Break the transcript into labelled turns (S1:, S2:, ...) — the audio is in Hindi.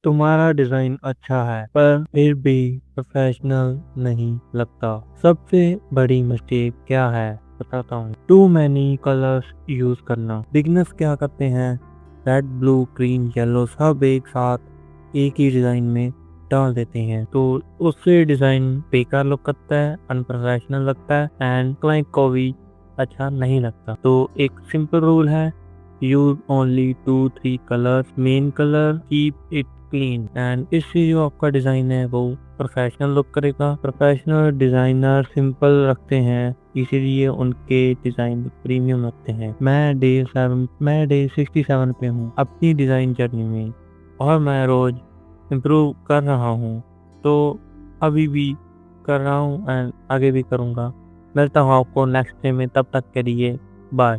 S1: तुम्हारा डिजाइन अच्छा है पर फिर भी प्रोफेशनल नहीं लगता। सबसे बड़ी मिस्टेक क्या है बताता हूँ। टू मैनी कलर्स यूज करना। बिगनर्स क्या करते हैं, रेड ब्लू ग्रीन येलो सब एक साथ एक ही डिजाइन में डाल देते हैं, तो उससे डिजाइन बेकार लुक करता है, अनप्रोफेशनल लगता है एंड क्लाइंट को भी अच्छा नहीं लगता। तो एक सिंपल रूल है, use only 2-3 colour, main colour, keep it clean and इससे जो आपका डिजाइन है वो प्रोफेशनल लुक करेगा। प्रोफेशनल डिजाइनर सिंपल रखते हैं इसीलिए उनके डिजाइन प्रीमियम लगते हैं। मैं डे 67 पे हूँ अपनी डिजाइन जर्नी में और मैं रोज इम्प्रूव कर रहा हूँ, तो अभी भी कर रहा हूँ एंड आगे भी करूँगा। मिलता हूँ आपको नेक्स्ट डे में, तब तक के लिए बाय।